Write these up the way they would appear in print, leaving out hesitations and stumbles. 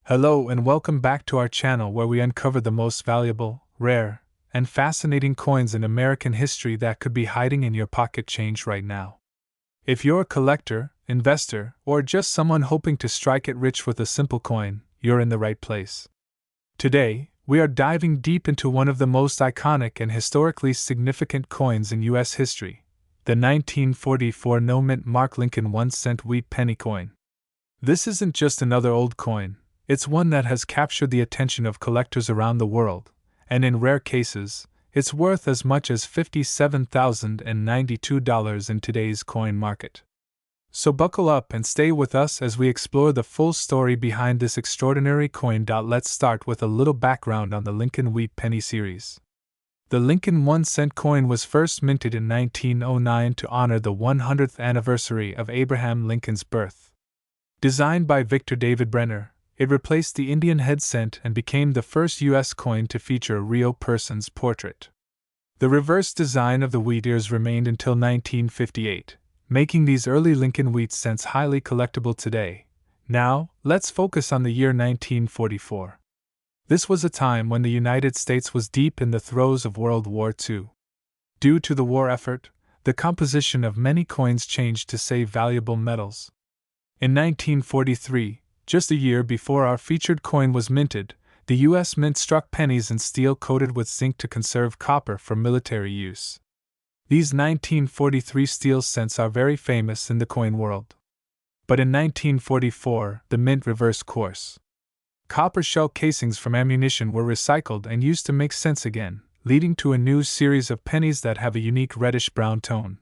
Hello and welcome back to our channel where we uncover the most valuable, rare, and fascinating coins in American history that could be hiding in your pocket change right now. If you're a collector, investor, or just someone hoping to strike it rich with a simple coin, you're in the right place. Today, we are diving deep into one of the most iconic and historically significant coins in U.S. history, the 1944 no-mint mark Lincoln 1-cent wheat penny coin. This isn't just another old coin. It's one that has captured the attention of collectors around the world, and in rare cases, it's worth as much as $57,092 in today's coin market. So buckle up and stay with us as we explore the full story behind this extraordinary coin. Let's start with a little background on the Lincoln Wheat Penny series. The Lincoln 1-cent coin was first minted in 1909 to honor the 100th anniversary of Abraham Lincoln's birth. Designed by Victor David Brenner, it replaced the Indian head cent and became the first U.S. coin to feature a real person's portrait. The reverse design of the wheat ears remained until 1958, making these early Lincoln wheat cents highly collectible today. Now, let's focus on the year 1944. This was a time when the United States was deep in the throes of World War II. Due to the war effort, the composition of many coins changed to save valuable metals. In 1943, just a year before our featured coin was minted, the U.S. Mint struck pennies in steel coated with zinc to conserve copper for military use. These 1943 steel cents are very famous in the coin world. But in 1944, the mint reversed course. Copper shell casings from ammunition were recycled and used to make cents again, leading to a new series of pennies that have a unique reddish-brown tone.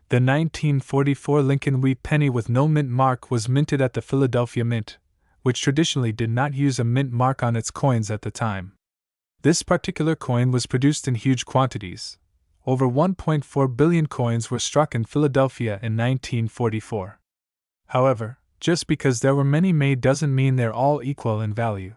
The 1944 Lincoln Wheat Penny with no mint mark was minted at the Philadelphia Mint, which traditionally did not use a mint mark on its coins at the time. This particular coin was produced in huge quantities. Over 1.4 billion coins were struck in Philadelphia in 1944. However, just because there were many made doesn't mean they're all equal in value.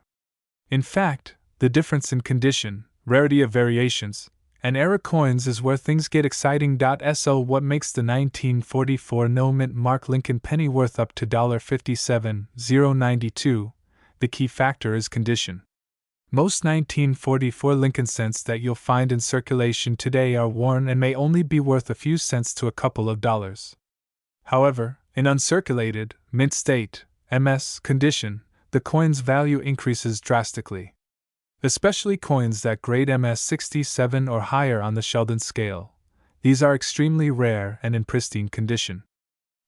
In fact, the difference in condition, rarity of variations, and era coins is where things get exciting. So what makes the 1944 no-mint mark Lincoln penny worth up to $57,092? The key factor is condition. Most 1944 Lincoln cents that you'll find in circulation today are worn and may only be worth a few cents to a couple of dollars. However, in uncirculated, mint state, MS, condition, the coin's value increases drastically. Especially coins that grade MS 67 or higher on the Sheldon scale. These are extremely rare and in pristine condition.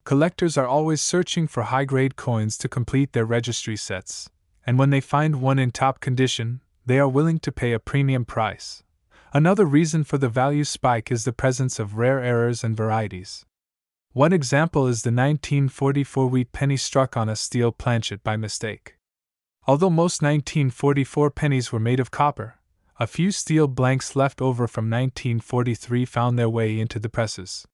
Collectors are always searching for high-grade coins to complete their registry sets, and when they find one in top condition, they are willing to pay a premium price. Another reason for the value spike is the presence of rare errors and varieties. One example is the 1944 wheat penny struck on a steel planchet by mistake. Although most 1944 pennies were made of copper, a few steel blanks left over from 1943 found their way into the presses.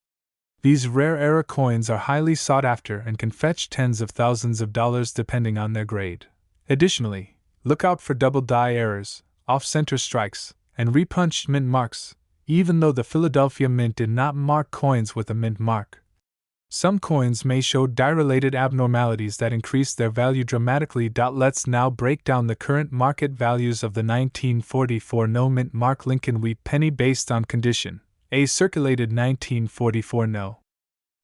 These rare era coins are highly sought after and can fetch tens of thousands of dollars depending on their grade. Additionally, look out for double die errors, off-center strikes, and repunched mint marks, even though the Philadelphia Mint did not mark coins with a mint mark. Some coins may show die-related abnormalities that increase their value dramatically. Let's now break down the current market values of the 1944 no-mint mark Lincoln Wheat Penny based on condition. A circulated 1944 no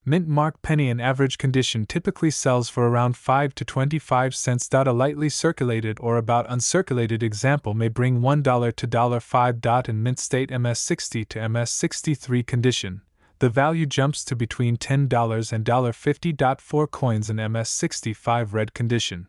mint mark penny in average condition typically sells for around 5 to 25 cents. A lightly circulated or about uncirculated example may bring $1 to $5. In mint state MS 60 to MS 63 condition, the value jumps to between $10 and $50. For coins in MS 65 red condition,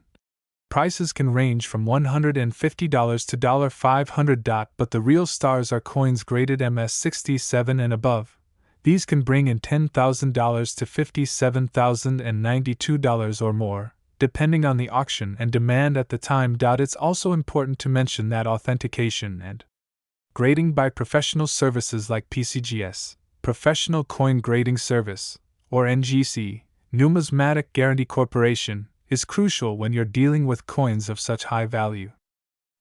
prices can range from $150 to $500. But the real stars are coins graded MS 67 and above. These can bring in $10,000 to $57,092 or more, depending on the auction and demand at the time. It's also important to mention that authentication and grading by professional services like PCGS, Professional Coin Grading Service, or NGC, Numismatic Guarantee Corporation, is crucial when you're dealing with coins of such high value.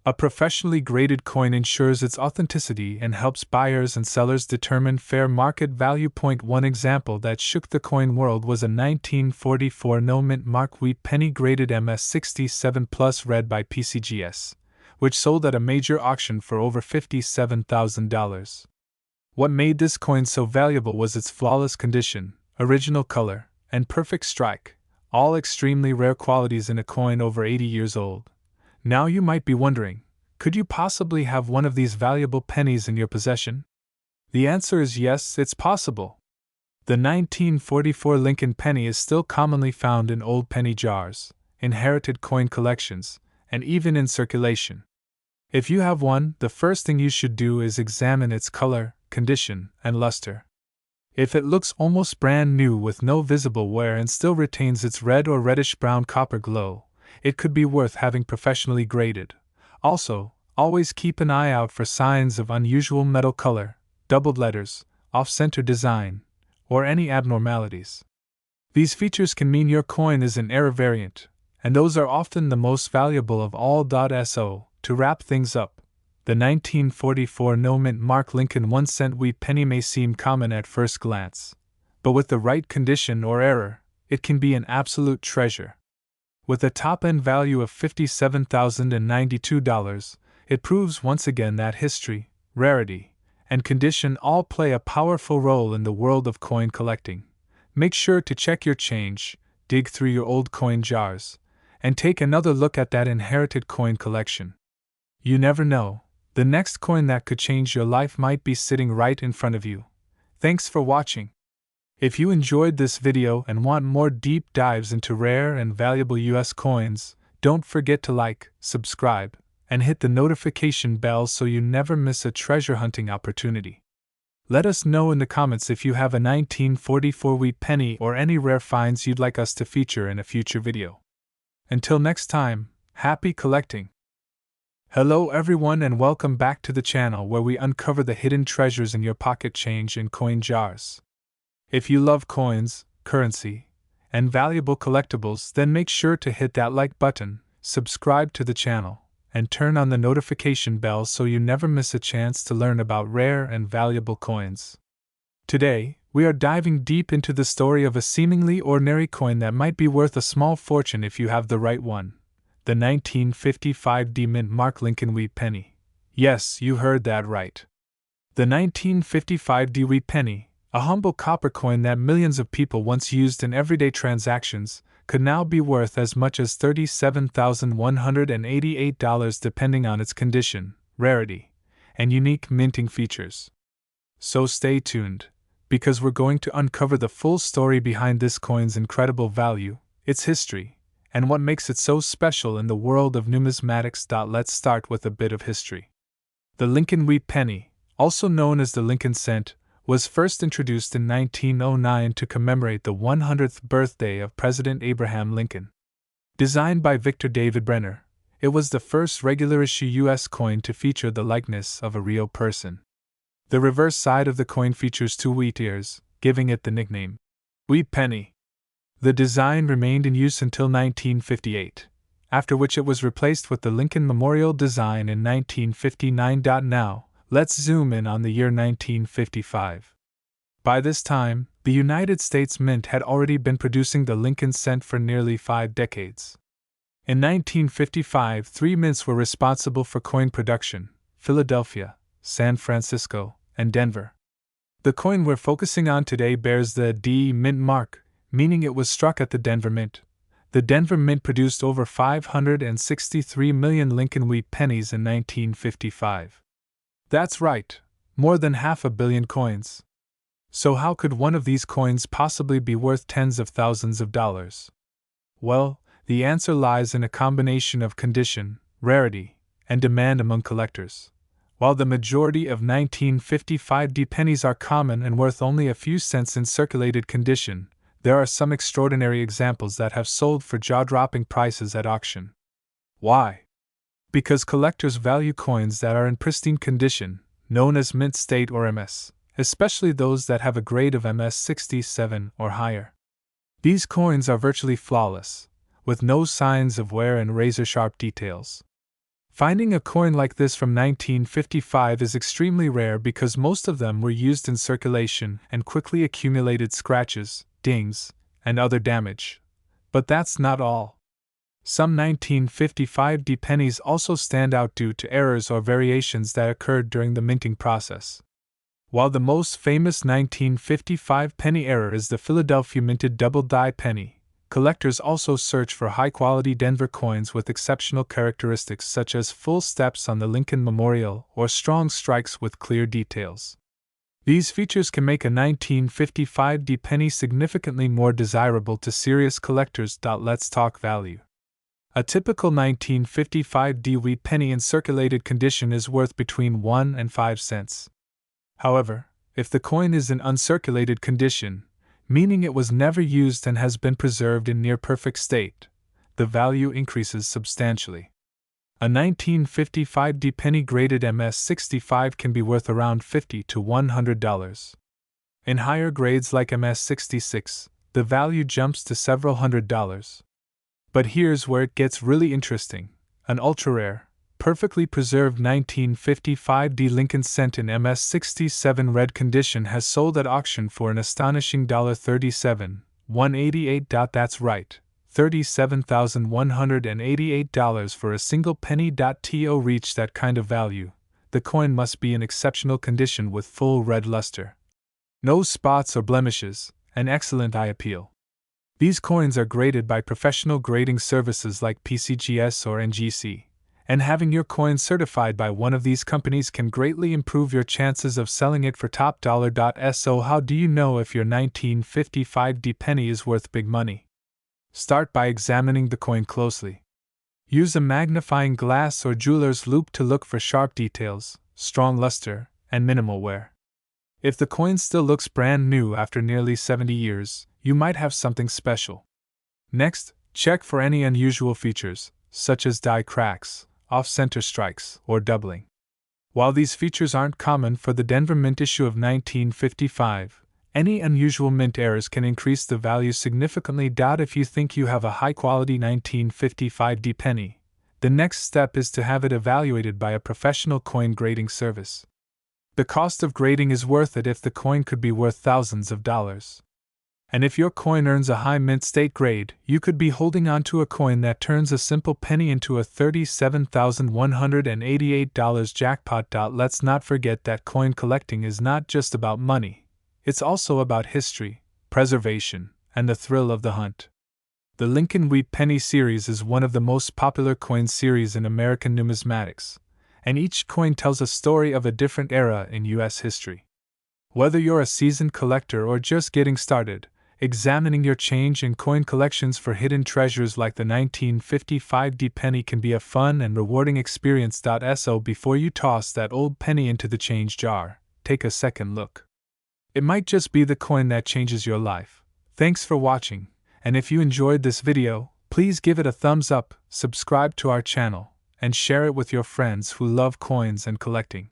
A professionally graded coin ensures its authenticity and helps buyers and sellers determine fair market value. One example that shook the coin world was a 1944 no-mint mark wheat penny graded MS67 Plus read by PCGS, which sold at a major auction for over $57,000. What made this coin so valuable was its flawless condition, original color, and perfect strike, all extremely rare qualities in a coin over 80 years old. Now you might be wondering, could you possibly have one of these valuable pennies in your possession? The answer is yes, it's possible. The 1944 Lincoln penny is still commonly found in old penny jars, inherited coin collections, and even in circulation. If you have one, the first thing you should do is examine its color, condition, and luster. If it looks almost brand new with no visible wear and still retains its red or reddish-brown copper glow, it could be worth having professionally graded. Also, always keep an eye out for signs of unusual metal color, doubled letters, off-center design, or any abnormalities. These features can mean your coin is an error variant, and those are often the most valuable of all. So, to wrap things up, the 1944 no-mint mark Lincoln 1-cent wheat penny may seem common at first glance, but with the right condition or error, it can be an absolute treasure. With a top-end value of $57,092, it proves once again that history, rarity, and condition all play a powerful role in the world of coin collecting. Make sure to check your change, dig through your old coin jars, and take another look at that inherited coin collection. You never know, the next coin that could change your life might be sitting right in front of you. Thanks for watching. If you enjoyed this video and want more deep dives into rare and valuable US coins, don't forget to like, subscribe, and hit the notification bell so you never miss a treasure hunting opportunity. Let us know in the comments if you have a 1944 wheat penny or any rare finds you'd like us to feature in a future video. Until next time, happy collecting! Hello everyone and welcome back to the channel where we uncover the hidden treasures in your pocket change and coin jars. If you love coins, currency, and valuable collectibles, then make sure to hit that like button, subscribe to the channel, and turn on the notification bell so you never miss a chance to learn about rare and valuable coins. Today, we are diving deep into the story of a seemingly ordinary coin that might be worth a small fortune if you have the right one. The 1955 D-Mint mark Lincoln wheat penny. Yes, you heard that right. The 1955 D wheat penny, a humble copper coin that millions of people once used in everyday transactions, could now be worth as much as $37,188 depending on its condition, rarity, and unique minting features. So stay tuned, because we're going to uncover the full story behind this coin's incredible value, its history, and what makes it so special in the world of numismatics. Let's start with a bit of history. The Lincoln wheat penny, also known as the Lincoln cent, was first introduced in 1909 to commemorate the 100th birthday of President Abraham Lincoln. Designed by Victor David Brenner, it was the first regular-issue U.S. coin to feature the likeness of a real person. The reverse side of the coin features two wheat ears, giving it the nickname wheat penny. The design remained in use until 1958, after which it was replaced with the Lincoln Memorial design in 1959. Now, let's zoom in on the year 1955. By this time, the United States Mint had already been producing the Lincoln cent for nearly 5 decades. In 1955, 3 mints were responsible for coin production: Philadelphia, San Francisco, and Denver. The coin we're focusing on today bears the D Mint mark, meaning it was struck at the Denver Mint. The Denver Mint produced over 563 million Lincoln wheat pennies in 1955. That's right, more than 500 million coins. So how could one of these coins possibly be worth tens of thousands of dollars? Well, the answer lies in a combination of condition, rarity, and demand among collectors. While the majority of 1955 D pennies are common and worth only a few cents in circulated condition, there are some extraordinary examples that have sold for jaw-dropping prices at auction. Why? Because collectors value coins that are in pristine condition, known as mint state or MS, especially those that have a grade of MS 67 or higher. These coins are virtually flawless, with no signs of wear and razor-sharp details. Finding a coin like this from 1955 is extremely rare because most of them were used in circulation and quickly accumulated scratches, dings, and other damage. But that's not all. Some 1955 pennies also stand out due to errors or variations that occurred during the minting process. While the most famous 1955 penny error is the Philadelphia minted double-die penny, collectors also search for high-quality Denver coins with exceptional characteristics such as full steps on the Lincoln Memorial or strong strikes with clear details. These features can make a 1955 penny significantly more desirable to serious collectors. Let's talk value. A typical 1955 wheat penny in circulated condition is worth between 1 and 5 cents. However, if the coin is in uncirculated condition, meaning it was never used and has been preserved in near-perfect state, the value increases substantially. A 1955 penny graded MS-65 can be worth around $50 to $100. In higher grades like MS-66, the value jumps to several $100s. But here's where it gets really interesting. An ultra-rare, perfectly preserved 1955 Lincoln cent in MS-67 red condition has sold at auction for an astonishing $37,188. That's right, $37,188 for a single penny. To reach that kind of value, the coin must be in exceptional condition with full red luster. No spots or blemishes, and excellent eye appeal. These coins are graded by professional grading services like PCGS or NGC. And having your coin certified by one of these companies can greatly improve your chances of selling it for top dollar. So how do you know if your 1955 penny is worth big money? Start by examining the coin closely. Use a magnifying glass or jeweler's loupe to look for sharp details, strong luster, and minimal wear. If the coin still looks brand new after nearly 70 years, you might have something special. Next, check for any unusual features, such as die cracks, off-center strikes, or doubling. While these features aren't common for the Denver Mint issue of 1955, any unusual mint errors can increase the value significantly. If you think you have a high-quality 1955 penny, the next step is to have it evaluated by a professional coin grading service. The cost of grading is worth it if the coin could be worth thousands of dollars. And if your coin earns a high mint state grade, you could be holding on to a coin that turns a simple penny into a $37,188 jackpot. Let's not forget that coin collecting is not just about money, it's also about history, preservation, and the thrill of the hunt. The Lincoln Wheat Penny series is one of the most popular coin series in American numismatics, and each coin tells a story of a different era in U.S. history. Whether you're a seasoned collector or just getting started, examining your change in coin collections for hidden treasures like the 1955 penny can be a fun and rewarding experience. So before you toss that old penny into the change jar, take a second look. It might just be the coin that changes your life. Thanks for watching, and if you enjoyed this video, please give it a thumbs up, subscribe to our channel, and share it with your friends who love coins and collecting.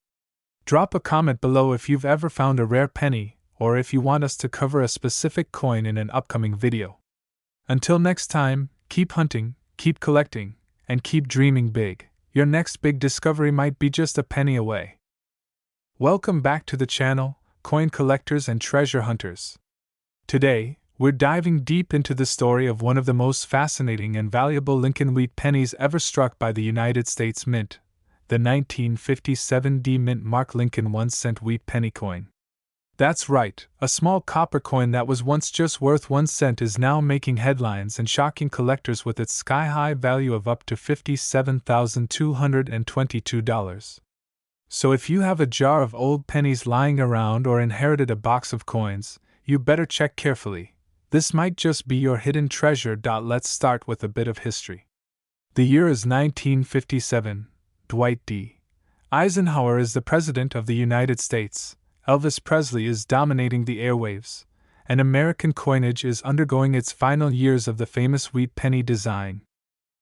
Drop a comment below if you've ever found a rare penny, or if you want us to cover a specific coin in an upcoming video. Until next time, keep hunting, keep collecting, and keep dreaming big. Your next big discovery might be just a penny away. Welcome back to the channel, coin collectors and treasure hunters. Today, we're diving deep into the story of one of the most fascinating and valuable Lincoln Wheat pennies ever struck by the United States Mint, the 1957 Mint Mark Lincoln 1-cent wheat penny coin. That's right, a small copper coin that was once just worth 1 cent is now making headlines and shocking collectors with its sky-high value of up to $57,222. So if you have a jar of old pennies lying around or inherited a box of coins, you better check carefully. This might just be your hidden treasure. Let's start with a bit of history. The year is 1957. Dwight D. Eisenhower is the President of the United States. Elvis Presley is dominating the airwaves, and American coinage is undergoing its final years of the famous wheat penny design.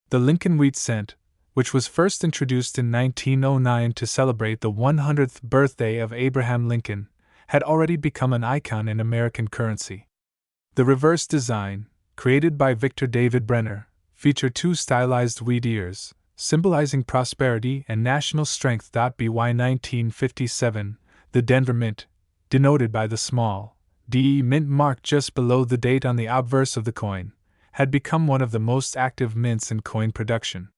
The Lincoln Wheat Cent, which was first introduced in 1909 to celebrate the 100th birthday of Abraham Lincoln, had already become an icon in American currency. The reverse design, created by Victor David Brenner, featured two stylized wheat ears, symbolizing prosperity and national strength. By 1957, the Denver Mint, denoted by the small D mint mark just below the date on the obverse of the coin, had become one of the most active mints in coin production.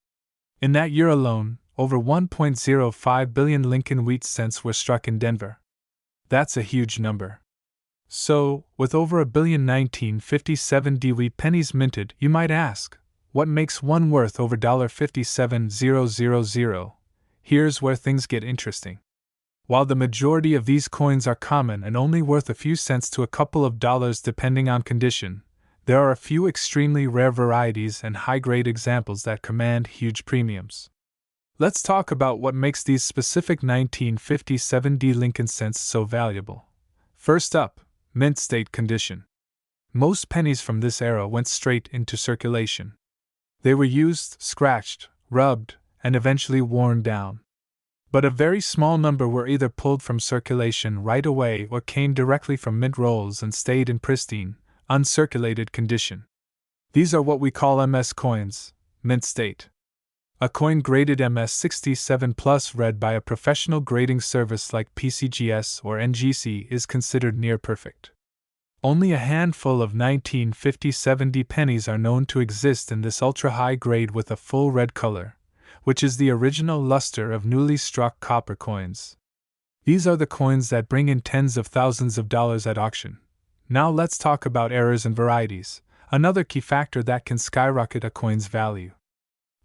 In that year alone, over 1.05 billion Lincoln wheat cents were struck in Denver. That's a huge number. So, with over a billion 1957 wheat pennies minted, you might ask, what makes one worth over $57,000? Here's where things get interesting. While the majority of these coins are common and only worth a few cents to a couple of dollars depending on condition, there are a few extremely rare varieties and high-grade examples that command huge premiums. Let's talk about what makes these specific 1957 Lincoln cents so valuable. First up, mint state condition. Most pennies from this era went straight into circulation. They were used, scratched, rubbed, and eventually worn down. But a very small number were either pulled from circulation right away or came directly from mint rolls and stayed in pristine, uncirculated condition. These are what we call MS coins, mint state. A coin graded MS67 plus read by a professional grading service like PCGS or NGC is considered near perfect. Only a handful of 1957 pennies are known to exist in this ultra-high grade with a full red color, which is the original luster of newly struck copper coins. These are the coins that bring in tens of thousands of dollars at auction. Now let's talk about errors and varieties, another key factor that can skyrocket a coin's value.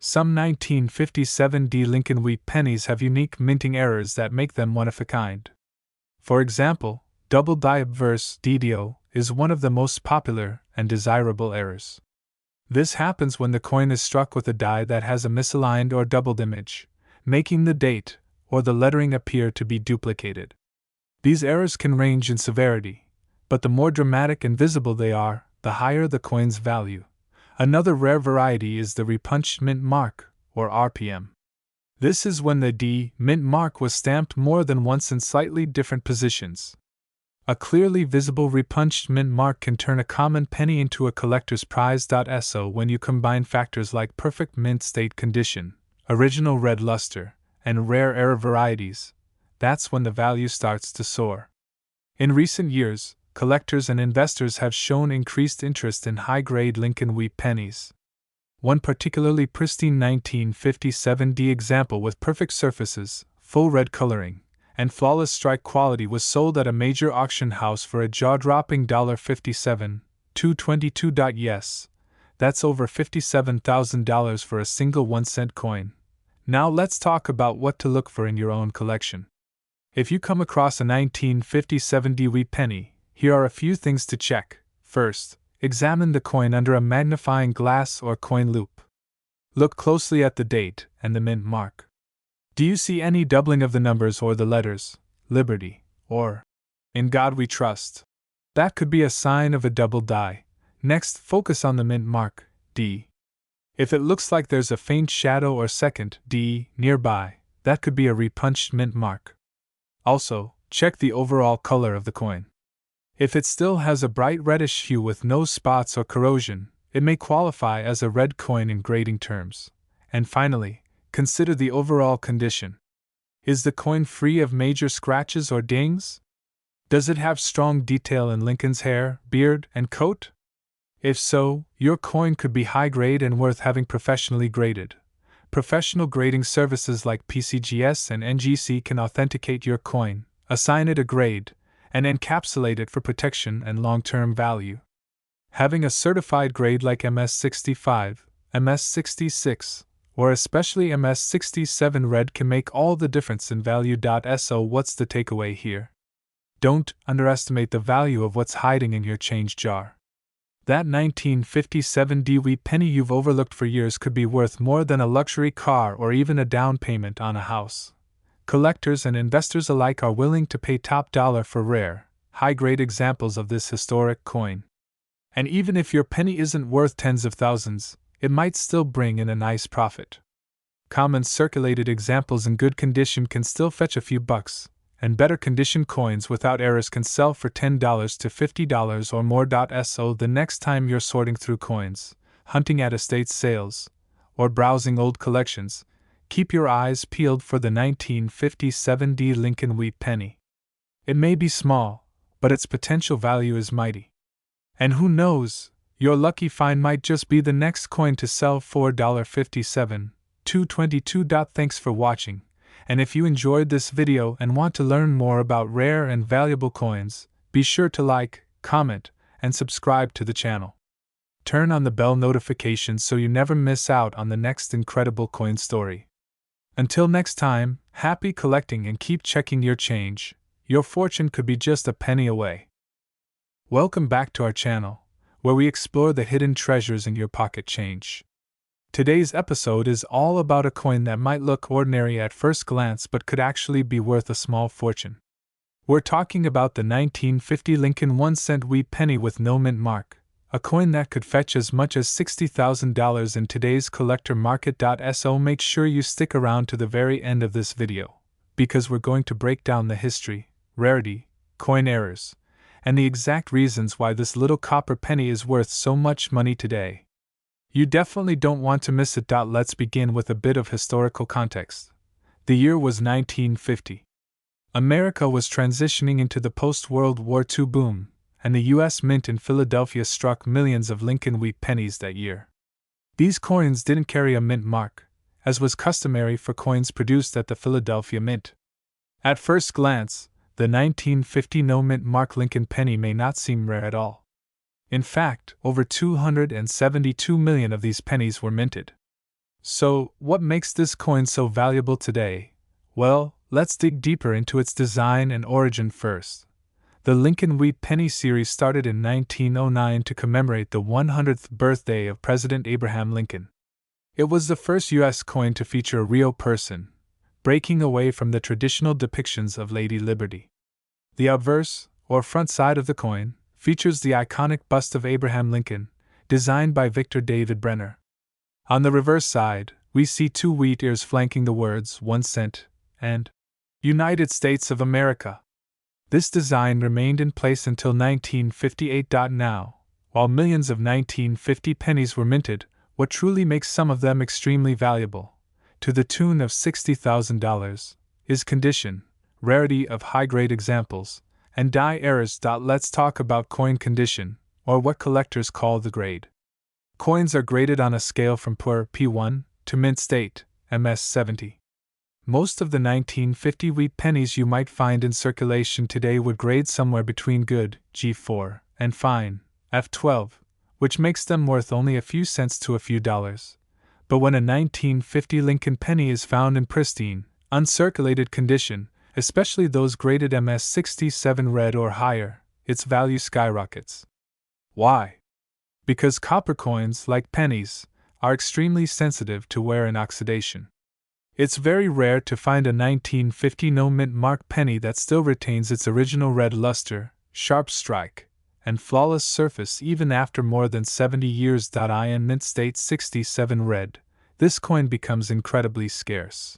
Some 1957 Lincoln wheat pennies have unique minting errors that make them one of a kind. For example, double die obverse DDO is one of the most popular and desirable errors. This happens when the coin is struck with a die that has a misaligned or doubled image, making the date or the lettering appear to be duplicated. These errors can range in severity, but the more dramatic and visible they are, the higher the coin's value. Another rare variety is the repunched mint mark, or RPM. This is when the D mint mark was stamped more than once in slightly different positions. A clearly visible repunched mint mark can turn a common penny into a collector's prize. So when you combine factors like perfect mint state condition, original red luster, and rare error varieties, that's when the value starts to soar. In recent years, collectors and investors have shown increased interest in high-grade Lincoln wheat pennies. One particularly pristine 1957 example with perfect surfaces, full red coloring, and flawless strike quality was sold at a major auction house for a jaw-dropping $57,222. Yes, that's over $57,000 for a single 1-cent coin. Now let's talk about what to look for in your own collection. If you come across a 1957 wheat penny, here are a few things to check. First, examine the coin under a magnifying glass or coin loupe. Look closely at the date and the mint mark. Do you see any doubling of the numbers or the letters, Liberty, or In God We Trust? That could be a sign of a double die. Next, focus on the mint mark, D. If it looks like there's a faint shadow or second D nearby, that could be a repunched mint mark. Also, check the overall color of the coin. If it still has a bright reddish hue with no spots or corrosion, it may qualify as a red coin in grading terms. And finally, consider the overall condition. Is the coin free of major scratches or dings? Does it have strong detail in Lincoln's hair, beard, and coat? If so, your coin could be high grade and worth having professionally graded. Professional grading services like PCGS and NGC can authenticate your coin, assign it a grade, and encapsulate it for protection and long-term value. Having a certified grade like MS65, MS66, or especially MS67 red can make all the difference in value. So what's the takeaway here? Don't underestimate the value of what's hiding in your change jar. That 1957 wheat penny you've overlooked for years could be worth more than a luxury car or even a down payment on a house. Collectors and investors alike are willing to pay top dollar for rare, high-grade examples of this historic coin. And even if your penny isn't worth tens of thousands, it might still bring in a nice profit. Common circulated examples in good condition can still fetch a few bucks, and better condition coins without errors can sell for $10 to $50 or more. So the next time you're sorting through coins, hunting at estate sales, or browsing old collections, keep your eyes peeled for the 1957 Lincoln Wheat penny. It may be small, but its potential value is mighty. And who knows, your lucky find might just be the next coin to sell for $1.57, $2.22. Thanks for watching, and if you enjoyed this video and want to learn more about rare and valuable coins, be sure to like, comment, and subscribe to the channel. Turn on the bell notifications so you never miss out on the next incredible coin story. Until next time, happy collecting and keep checking your change. Your fortune could be just a penny away. Welcome back to our channel, where we explore the hidden treasures in your pocket change. Today's episode is all about a coin that might look ordinary at first glance but could actually be worth a small fortune. We're talking about the 1950 Lincoln 1-cent wheat penny with no mint mark, a coin that could fetch as much as $60,000 in today's collector market. So make sure you stick around to the very end of this video, because we're going to break down the history, rarity, coin errors, and the exact reasons why this little copper penny is worth so much money today. You definitely don't want to miss it. Let's begin with a bit of historical context. The year was 1950. America was transitioning into the post-World War II boom, and the U.S. Mint in Philadelphia struck millions of Lincoln Wheat pennies that year. These coins didn't carry a mint mark, as was customary for coins produced at the Philadelphia Mint. At first glance, the 1950 no-mint mark Lincoln penny may not seem rare at all. In fact, over 272 million of these pennies were minted. So, what makes this coin so valuable today? Well, let's dig deeper into its design and origin first. The Lincoln Wheat penny series started in 1909 to commemorate the 100th birthday of President Abraham Lincoln. It was the first U.S. coin to feature a real person, breaking away from the traditional depictions of Lady Liberty. The obverse, or front side of the coin, features the iconic bust of Abraham Lincoln, designed by Victor David Brenner. On the reverse side, we see two wheat ears flanking the words 1 cent and United States of America. This design remained in place until 1958. Now, while millions of 1950 pennies were minted, what truly makes some of them extremely valuable, to the tune of $60,000, is condition, rarity of high-grade examples, and die errors. Let's talk about coin condition, or what collectors call the grade. Coins are graded on a scale from poor P1 to mint state, MS 70. Most of the 1950 wheat pennies you might find in circulation today would grade somewhere between good, G4, and fine, F12, which makes them worth only a few cents to a few dollars. But when a 1950 Lincoln penny is found in pristine, uncirculated condition, especially those graded MS 67 red or higher, its value skyrockets. Why? Because copper coins, like pennies, are extremely sensitive to wear and oxidation. It's very rare to find a 1950 no-mint mark penny that still retains its original red luster, sharp strike, and flawless surface even after more than 70 years. In mint state 67 red, this coin becomes incredibly scarce.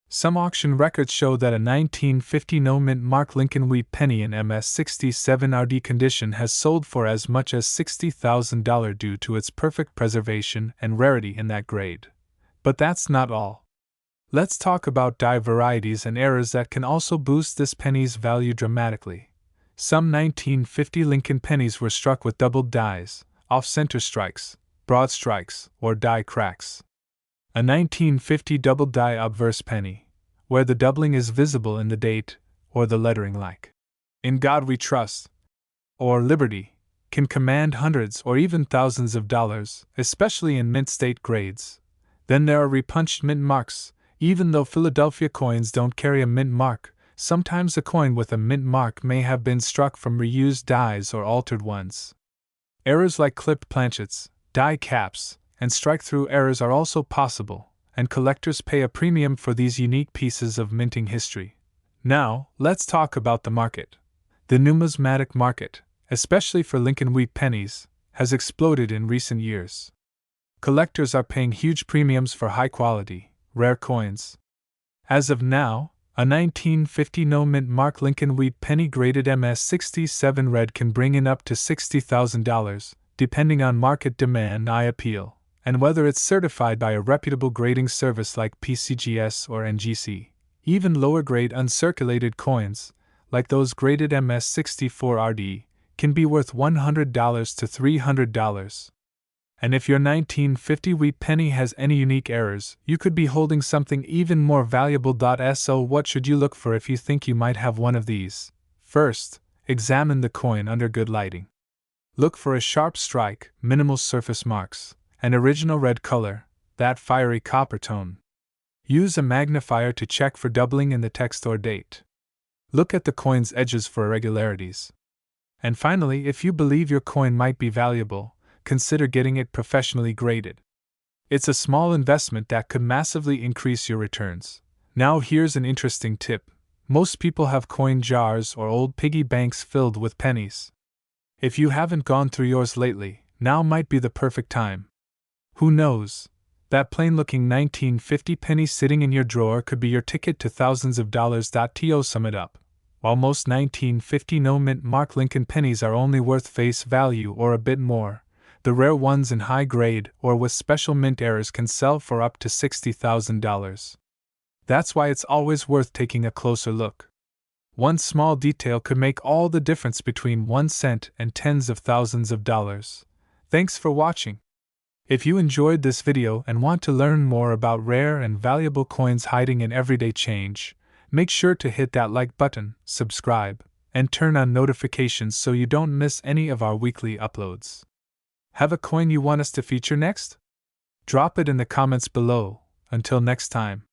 Some auction records show that a 1950 no-mint mark Lincoln Wheat penny in MS 67 RD condition has sold for as much as $60,000 due to its perfect preservation and rarity in that grade. But that's not all. Let's talk about die varieties and errors that can also boost this penny's value dramatically. Some 1950 Lincoln pennies were struck with doubled dies, off-center strikes, broad strikes, or die cracks. A 1950 double die obverse penny, where the doubling is visible in the date, or the lettering like "In God We Trust" or "Liberty," can command hundreds or even thousands of dollars, especially in mint state grades. Then there are repunched mint marks. Even though Philadelphia coins don't carry a mint mark, sometimes a coin with a mint mark may have been struck from reused dies or altered ones. Errors like clipped planchets, die caps, and strike-through errors are also possible, and collectors pay a premium for these unique pieces of minting history. Now, let's talk about the market. The numismatic market, especially for Lincoln Wheat pennies, has exploded in recent years. Collectors are paying huge premiums for high-quality, rare coins. As of now, a 1950 no-mint mark Lincoln Wheat penny graded MS 67 red can bring in up to $60,000, depending on market demand. I appeal, and whether it's certified by a reputable grading service like PCGS or NGC. Even lower-grade uncirculated coins, like those graded MS64RD, can be worth $100 to $300. And if your 1950 wheat penny has any unique errors, you could be holding something even more valuable. So what should you look for if you think you might have one of these? First, examine the coin under good lighting. Look for a sharp strike, minimal surface marks, an original red color, that fiery copper tone. Use a magnifier to check for doubling in the text or date. Look at the coin's edges for irregularities. And finally, if you believe your coin might be valuable, consider getting it professionally graded. It's a small investment that could massively increase your returns. Now here's an interesting tip. Most people have coin jars or old piggy banks filled with pennies. If you haven't gone through yours lately, now might be the perfect time. Who knows? That plain-looking 1950 penny sitting in your drawer could be your ticket to thousands of dollars. To sum it up, while most 1950 no-mint Mark Lincoln pennies are only worth face value or a bit more, the rare ones in high grade or with special mint errors can sell for up to $60,000. That's why it's always worth taking a closer look. One small detail could make all the difference between 1 cent and tens of thousands of dollars. Thanks for watching. If you enjoyed this video and want to learn more about rare and valuable coins hiding in everyday change, make sure to hit that like button, subscribe, and turn on notifications so you don't miss any of our weekly uploads. Have a coin you want us to feature next? Drop it in the comments below. Until next time.